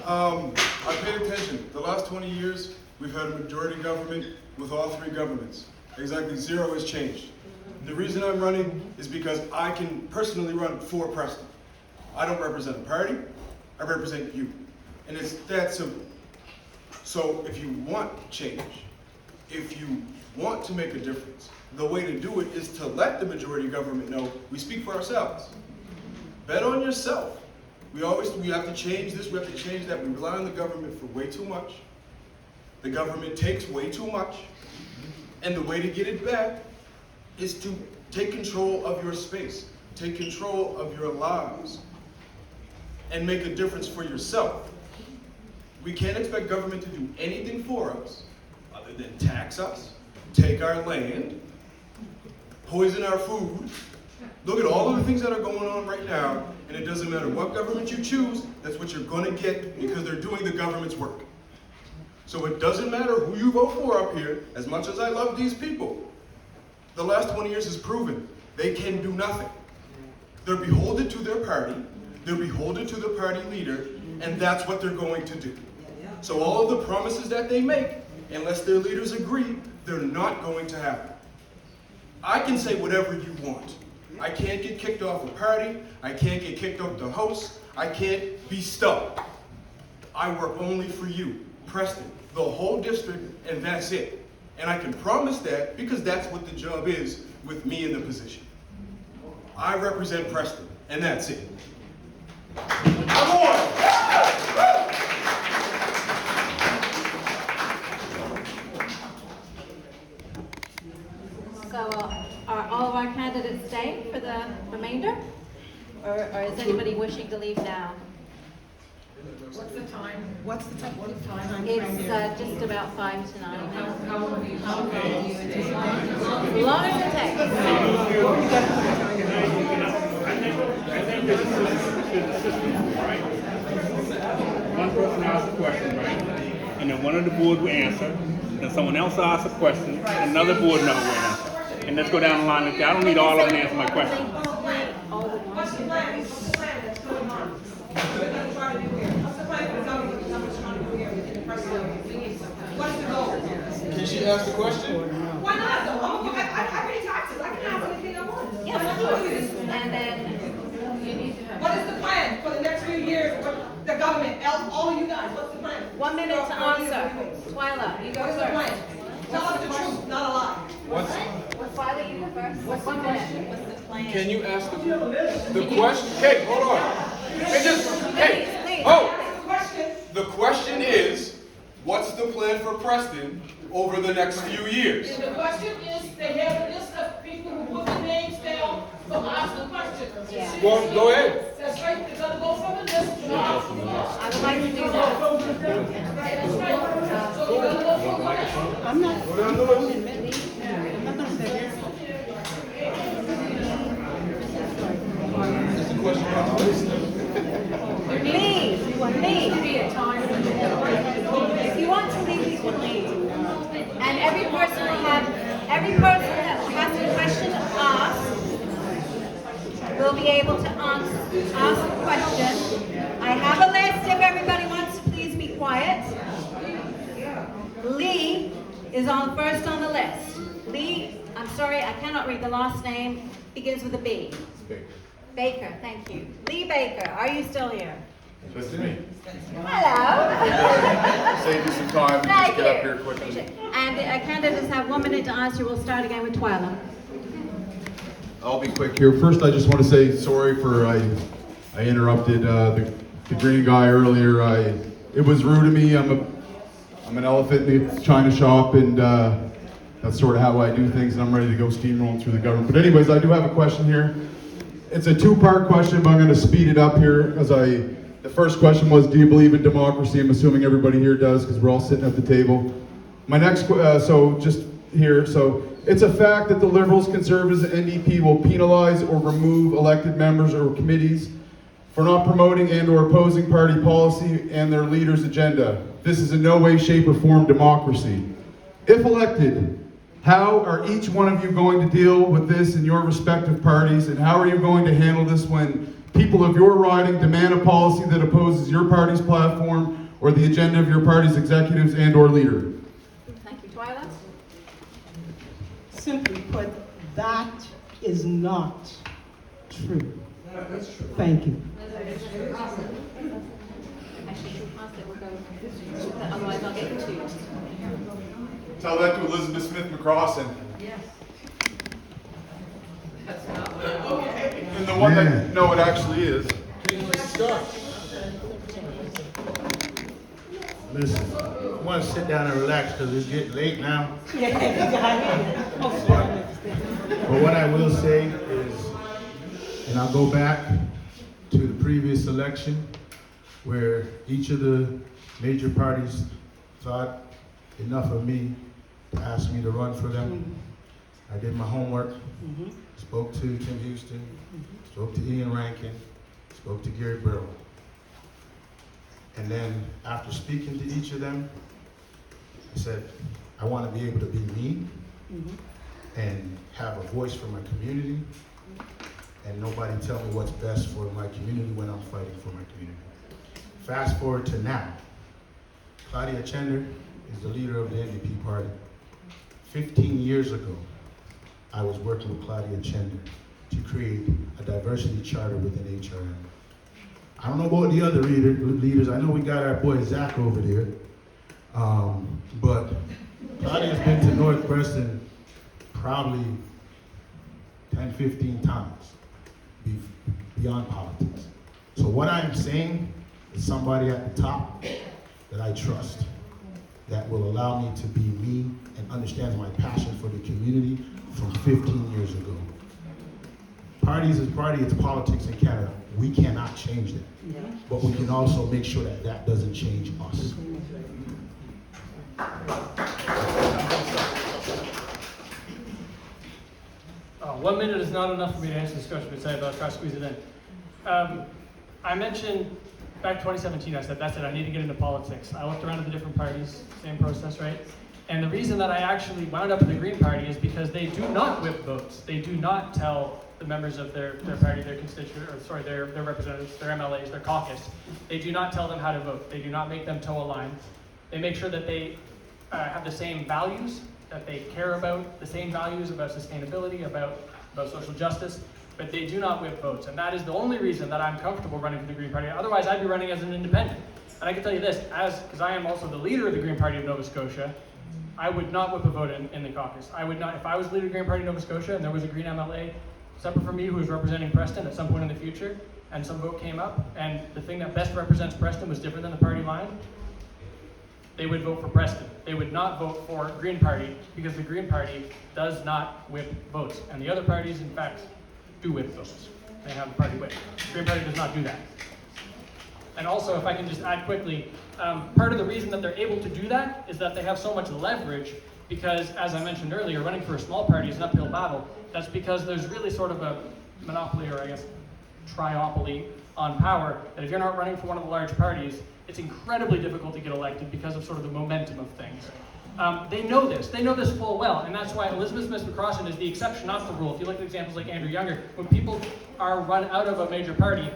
I paid attention. The last 20 years, we've had a majority government with all three governments. Exactly zero has changed. The reason I'm running is because I can personally run for Preston. I don't represent a party, I represent you. And it's that simple. So if you want change, if you want to make a difference, the way to do it is to let the majority government know we speak for ourselves. Bet on yourself. We have to change this, we have to change that. We rely on the government for way too much. The government takes way too much. And the way to get it back is to take control of your space, take control of your lives, and make a difference for yourself. We can't expect government to do anything for us other than tax us, take our land, poison our food. Look at all of the things that are going on right now, and it doesn't matter what government you choose, that's what you're gonna get because they're doing the government's work. So it doesn't matter who you vote for up here, as much as I love these people. The last 20 years has proven they can do nothing. They're beholden to their party, they're beholden to the party leader, and that's what they're going to do. So all of the promises that they make, unless their leaders agree, they're not going to happen. I can say whatever you want. I can't get kicked off a party, I can't get kicked off the house, I can't be stuck. I work only for you, Preston, the whole district, and that's it. And I can promise that because that's what the job is with me in the position. I represent Preston, and that's it. Come on! So are all of our candidates staying for the remainder? Or is anybody wishing to leave now? What's the time? It's just about 5 to 9 now. How long do you anticipate? As long as it takes. I think this is the system, right? One person asks a question, right? And then one of the board will answer. Then someone else asks a question, and another board member will answer. And let's go down the line like that. I don't need all of them to answer my question. What's the plan? What's the plan that's going on? What are you trying to do here? What's the plan for the government? What are you trying to do here within the president? What's the goal? Can she ask the question? Why not though? I pay taxes. I can ask anything I want. Yes, of course. And then What is the plan for the next few years? What the government, all of you guys, what's the plan? 1 minute to answer. Twyla, you go What is the plan? first. Tell us the truth, not a lie. Twyla, you go first. What's 1 minute? What's the plan? Can you ask the question? Hey, hold on. Please. Oh, Question. the question is, what's the plan for Preston over the next few years? And the question is, they have a list of people who put their names down, so ask the question. Yeah. Well, go ahead. That's right, they're gonna go from the list to ask the question. I would like to do that. That's right. So we're gonna go from the list. I'm not, Go down the list. I'm not gonna sit here. Is the question on the list? Leave. If you want to leave, you can leave. And every person that has a question asked will be able to ask a question. I have a list. If everybody wants to please be quiet. Lee is first on the list. Lee, I'm sorry, I cannot read the last name. Begins with a B. Baker, thank you. Lee Baker, are you still here? That's me. Hello. Save you some time and Thank just get up you. here quickly. Appreciate it. And candidates have 1 minute to answer. We'll start again with Twyla. I'll be quick here. First, I just want to say sorry for I interrupted the green guy earlier. It was rude of me. I'm an elephant in the China shop, and that's sort of how I do things. And I'm ready to go steamrolling through the government. But anyways, I do have a question here. It's a two-part question, but I'm going to speed it up here as the first question was, do you believe in democracy? I'm assuming everybody here does because we're all sitting at the table. My next, so just here, so it's a fact that the Liberals, Conservatives, and NDP will penalize or remove elected members or committees for not promoting and or opposing party policy and their leaders' agenda. This is in no way, shape, or form democracy. If elected, how are each one of you going to deal with this in your respective parties, and how are you going to handle this when people of your riding demand a policy that opposes your party's platform or the agenda of your party's executives and or leader? Thank you. Twyla? Simply put, that is not true. Thank you. Actually, we'll go, otherwise I'll get you. Tell that to Elizabeth Smith McCrossan. And the one that, no, it actually is. Listen, I want to sit down and relax because it's getting late now. But what I will say is, and I'll go back to the previous election where each of the major parties thought enough of me to ask me to run for them. I did my homework, spoke to Tim Houston, spoke to Ian Rankin, spoke to Gary Burrow. And then after speaking to each of them, I said, I want to be able to be me and have a voice for my community and nobody tell me what's best for my community when I'm fighting for my community. Fast forward to now. Claudia Chender is the leader of the NDP party. 15 years ago, I was working with Claudia Chender to create a diversity charter within HRM. I don't know about the other leaders. I know we got our boy Zach over there. But Claudia's been to North Preston probably 10, 15 times beyond politics. So what I'm saying is somebody at the top that I trust, that will allow me to be me and understands my passion for the community from 15 years ago. Parties is party, it's politics in Canada. We cannot change that. But we can also make sure that that doesn't change us. 1 minute is not enough for me to answer this question, but I'll try to squeeze it in. I mentioned back 2017, I said, that's it, I need to get into politics. I looked around at the different parties, same process, right? And the reason that I actually wound up in the Green Party is because they do not whip votes. They do not tell the members of their party, their constituent, or sorry, their representatives, their MLAs, their caucus. They do not tell them how to vote. They do not make them toe a line. They make sure that they have the same values, that they care about the same values about sustainability, about social justice, but they do not whip votes. And that is the only reason that I'm comfortable running for the Green Party. Otherwise, I'd be running as an independent. And I can tell you this, because I am also the leader of the Green Party of Nova Scotia, I would not whip a vote in the caucus. I would not, if I was leader of the Green Party of Nova Scotia and there was a Green MLA separate from me who was representing Preston at some point in the future, and some vote came up, and the thing that best represents Preston was different than the party line, they would vote for Preston. They would not vote for Green Party because the Green Party does not whip votes. And the other parties, in fact, do whip votes. They have a party whip. The Green Party does not do that. And also, if I can just add quickly, part of the reason that they're able to do that is that they have so much leverage because, as I mentioned earlier, running for a small party is an uphill battle. That's because there's really sort of a monopoly, or I guess triopoly on power, that if you're not running for one of the large parties, it's incredibly difficult to get elected because of sort of the momentum of things. They know this full well, and that's why Elizabeth Smith McCrossan is the exception, not the rule. If you look at examples like Andrew Younger, when people are run out of a major party,